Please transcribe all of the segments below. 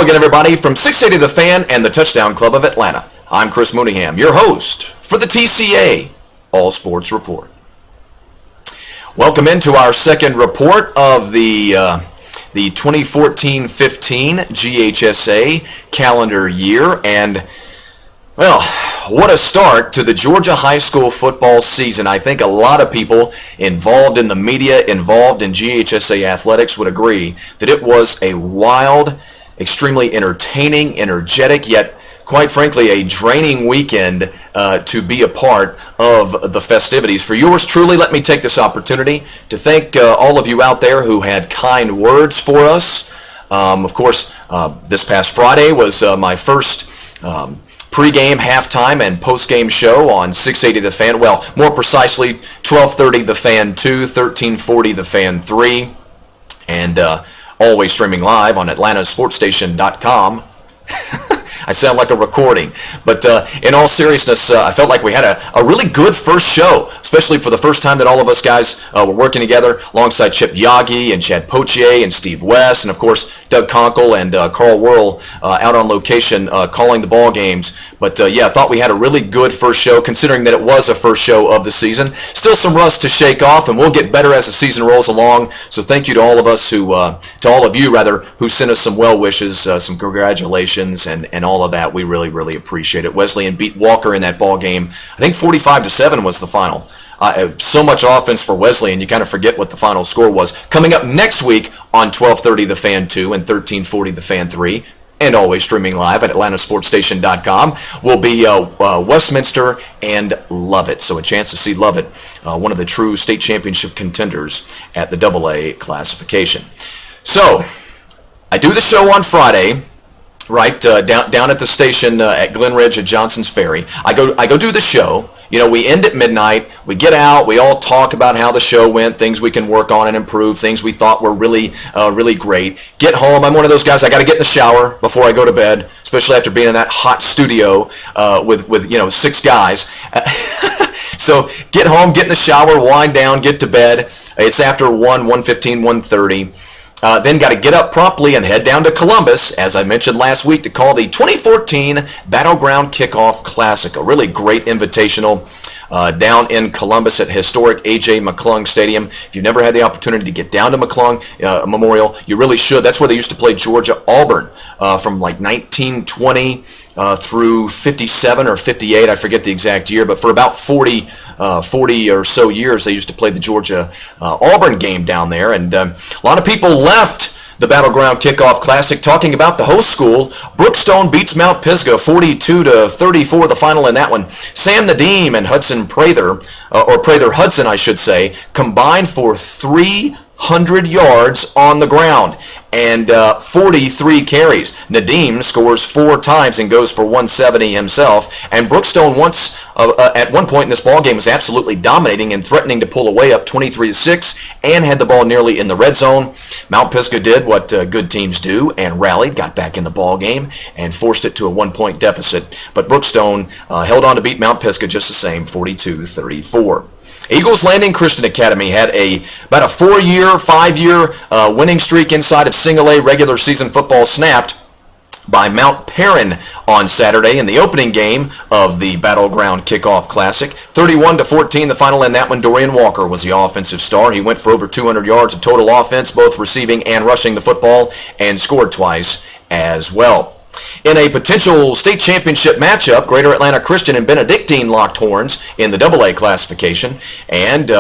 Hello again, everybody, from 680 The Fan and the Touchdown Club of Atlanta. I'm Chris Mooneyham, your host for the TCA All Sports Report. Welcome into our second report of the 2014-15 GHSA calendar year, and well, what a start to the Georgia high school football season. I think a lot of people involved in the media, involved in GHSA athletics would agree that it was a wild, extremely entertaining, energetic, yet quite frankly a draining weekend to be a part of the festivities. For yours truly, let me take this opportunity to thank all of you out there who had kind words for us. Of course, this past Friday was my first pre-game, halftime, and post-game show on 680 The Fan. Well, more precisely, 1230 The Fan 2, 1340 The Fan 3, and always streaming live on atlantasportstation.com. I sound like a recording. But in all seriousness, I felt like we had a really good first show, especially for the first time that all of us guys were working together alongside Chip Yagi and Chad Potier and Steve West, and of course Doug Conkle and Carl Whirl out on location calling the ball games. But yeah, I thought we had a really good first show, considering that it was a first show of the season. Still some rust to shake off, and we'll get better as the season rolls along. So thank you to all of us to all of you rather, who sent us some well wishes, some congratulations, and all of that. We really, really appreciate it. Wesleyan beat Walker in that ball game. I think 45-7 was the final. So much offense for Wesleyan, you kind of forget what the final score was. Coming up next week on 1230 The Fan 2 and 1340 The Fan 3, and always streaming live at atlantasportstation.com, will be Westminster and Lovett. So a chance to see Lovett, one of the true state championship contenders at the AA classification. So I do the show on Friday, right down at the station at Glen Ridge at Johnson's Ferry. I go do the show. You know, we end at midnight, we get out, we all talk about how the show went, things we can work on and improve, things we thought were really great. Get home, I'm one of those guys, I got to get in the shower before I go to bed, especially after being in that hot studio with 6 guys. So get home, get in the shower, wind down, get to bed. It's after 1:15, 1:30. Then got to get up promptly and head down to Columbus, as I mentioned last week, to call the 2014 Battleground Kickoff Classic, a really great invitational down in Columbus at historic A.J. McClung Stadium. If you've never had the opportunity to get down to McClung Memorial, you really should. That's where they used to play Georgia-Auburn from like 1920 through 57 or 58, I forget the exact year, but for about 40 or so years, they used to play the Georgia-Auburn game down there, and a lot of people left the Battleground Kickoff Classic talking about the host school. Brookstone beats Mount Pisgah 42-34, the final in that one. Sam Nadeem and Hudson Prather, or Prather-Hudson, I should say, combined for 300 yards on the ground and 43 carries. Nadeem scores 4 times and goes for 170 himself. And Brookstone at one point in this ball game was absolutely dominating and threatening to pull away up 23-6 and had the ball nearly in the red zone. Mount Pisgah did what good teams do and rallied, got back in the ball game, and forced it to a 1-point deficit. But Brookstone held on to beat Mount Pisgah just the same, 42-34. Eagles Landing Christian Academy had about a 5-year winning streak inside of single A regular season football snapped by Mount Perrin on Saturday in the opening game of the Battleground Kickoff Classic. 31-14, the final in that one. Dorian Walker was the offensive star. He went for over 200 yards of total offense, both receiving and rushing the football, and scored twice as well. In a potential state championship matchup, Greater Atlanta Christian and Benedictine locked horns in the AA classification, and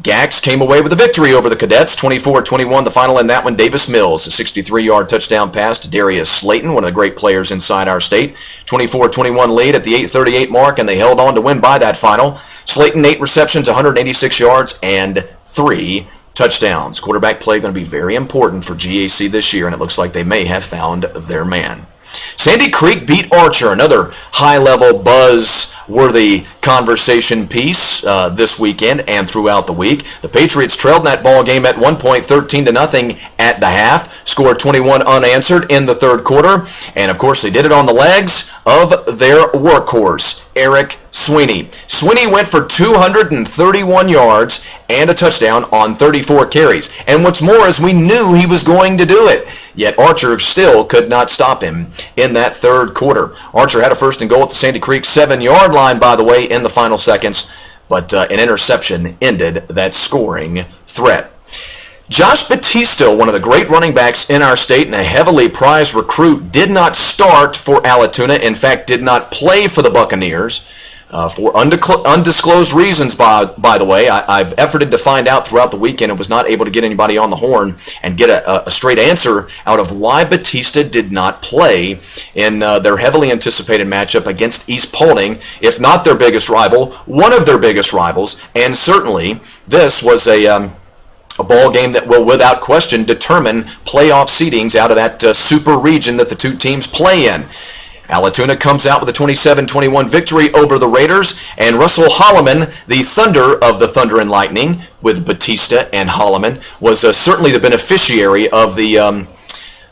Gax came away with a victory over the Cadets, 24-21. The final in that one, Davis Mills, a 63-yard touchdown pass to Darius Slayton, one of the great players inside our state. 24-21 lead at the 8:38 mark, and they held on to win by that final. Slayton, 8 receptions, 186 yards, and 3 touchdowns. Quarterback play going to be very important for GAC this year, and it looks like they may have found their man. Sandy Creek beat Archer, another high-level buzz buzz-worthy conversation piece this weekend and throughout the week. The Patriots trailed in that ball game at one point 13-0 at the half, scored 21 unanswered in the third quarter, and of course they did it on the legs of their workhorse, Eric Sweeney. Sweeney went for 231 yards and a touchdown on 34 carries. And what's more is we knew he was going to do it. Yet Archer still could not stop him in that third quarter. Archer had a first and goal at the Sandy Creek 7-yard line, by the way, in the final seconds. But an interception ended that scoring threat. Josh Batista, one of the great running backs in our state and a heavily prized recruit, did not start for Allatoona. In fact, did not play for the Buccaneers. For undisclosed reasons, by the way. I've efforted to find out throughout the weekend and was not able to get anybody on the horn and get a straight answer out of why Batista did not play in their heavily anticipated matchup against East Paulding, if not their biggest rival, one of their biggest rivals. And certainly this was a ball game that will without question determine playoff seedings out of that super region that the two teams play in. Allatoona comes out with a 27-21 victory over the Raiders, and Russell Holloman, the Thunder of the Thunder and Lightning, with Batista and Holloman, was certainly the beneficiary of the,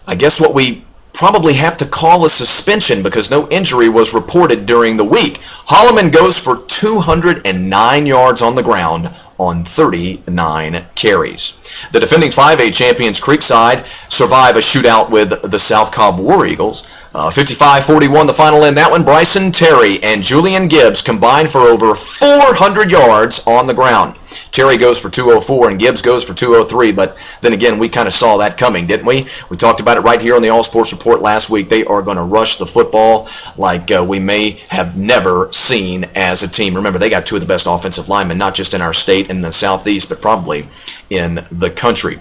I guess what we probably have to call a suspension because no injury was reported during the week. Holloman goes for 209 yards on the ground on 39 carries. The defending 5A champions Creekside survive a shootout with the South Cobb War Eagles. 55-41 the final in that one. Bryson Terry and Julian Gibbs combined for over 400 yards on the ground. Terry goes for 204 and Gibbs goes for 203, but then again, we kind of saw that coming, didn't we? We talked about it right here on the All Sports Report last week. They are going to rush the football like we may have never seen as a team. Remember, they got two of the best offensive linemen, not just in our state and the Southeast, but probably in the country.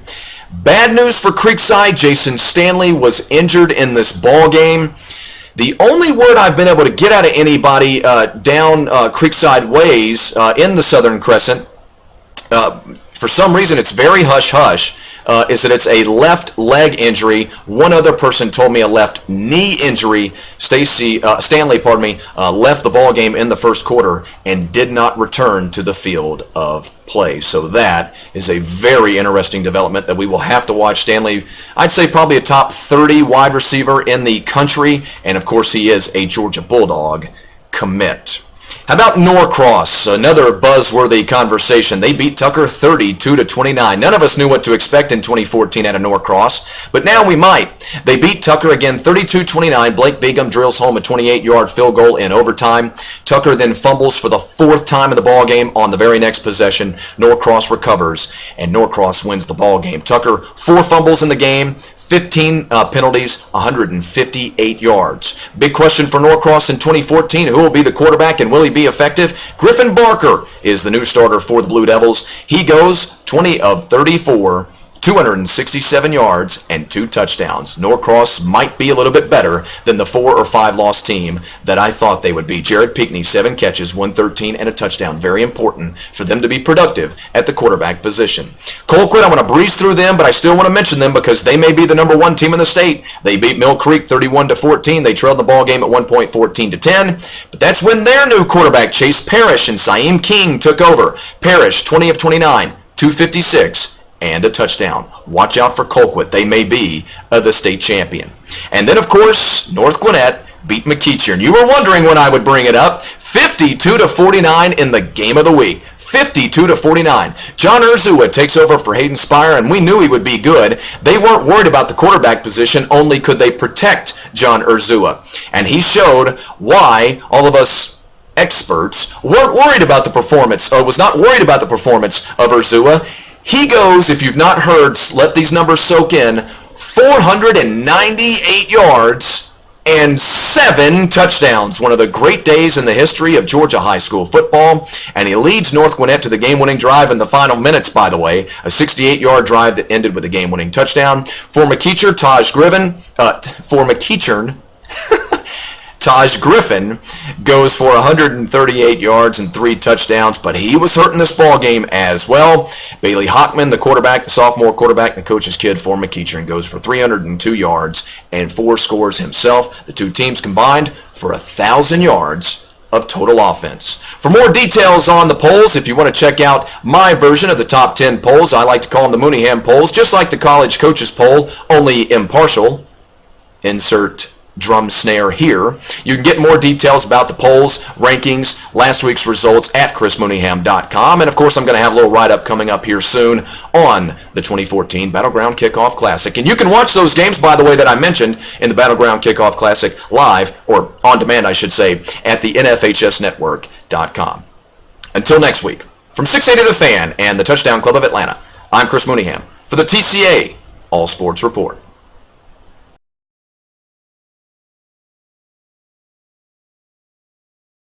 Bad news for Creekside. Jason Stanley was injured in this ball game. The only word I've been able to get out of anybody down Creekside ways in the Southern Crescent, for some reason it's very hush-hush, is that it's a left leg injury. One other person told me a left knee injury. Stanley, left the ball game in the first quarter and did not return to the field of play. So that is a very interesting development that we will have to watch. Stanley, I'd say probably a top 30 wide receiver in the country, and of course he is a Georgia Bulldog commit. How about Norcross? Another buzzworthy conversation. They beat Tucker 32-29. None of us knew what to expect in 2014 out of Norcross, but now we might. They beat Tucker again 32-29. Blake Begum drills home a 28-yard field goal in overtime. Tucker then fumbles for the fourth time in the ball game. On the very next possession, Norcross recovers, and Norcross wins the ball game. Tucker, 4 fumbles in the game, 15 penalties, 158 yards. Big question for Norcross in 2014. Who will be the quarterback and will he be effective? Griffin Barker is the new starter for the Blue Devils. He goes 20 of 34, 267 yards and 2 touchdowns. Norcross might be a little bit better than the 4 or 5 loss team that I thought they would be. Jared Pinckney, 7 catches, 113 and a touchdown. Very important for them to be productive at the quarterback position. Colquitt, I'm going to breeze through them, but I still want to mention them because they may be the number 1 team in the state. They beat Mill Creek 31-14. They trailed the ball game at one point 14-10, but that's when their new quarterback Chase Parrish and Saeem King took over. Parrish, 20 of 29, 256 and a touchdown. Watch out for Colquitt. They may be the state champion. And then, of course, North Gwinnett beat McEachern. You were wondering when I would bring it up. 52-49 in the game of the week. 52-49. John Urzua takes over for Hayden Spire, and we knew he would be good. They weren't worried about the quarterback position, only could they protect John Urzua. And he showed why all of us experts weren't worried about the performance, or was not worried about the performance of Urzua. He goes, if you've not heard, let these numbers soak in, 498 yards and 7 touchdowns. One of the great days in the history of Georgia high school football. And he leads North Gwinnett to the game-winning drive in the final minutes, by the way. A 68-yard drive that ended with a game-winning touchdown. For McEachern, Taj Griffin goes for 138 yards and 3 touchdowns, but he was hurt in this ball game as well. Bailey Hockman, the quarterback, the sophomore quarterback, the coach's kid for McEachern, goes for 302 yards and 4 scores himself. The two teams combined for 1,000 yards of total offense. For more details on the polls, if you want to check out my version of the top 10 polls, I like to call them the Mooneyham polls, just like the college coaches poll, only impartial. Insert drum snare here. You can get more details about the polls, rankings, last week's results at chrismooneyham.com. And of course, I'm going to have a little write-up coming up here soon on the 2014 Battleground Kickoff Classic. And you can watch those games, by the way, that I mentioned in the Battleground Kickoff Classic live, or on demand, I should say, at the nfhsnetwork.com. Until next week, from 680 The Fan and the Touchdown Club of Atlanta, I'm Chris Mooneyham for the TCA All Sports Report.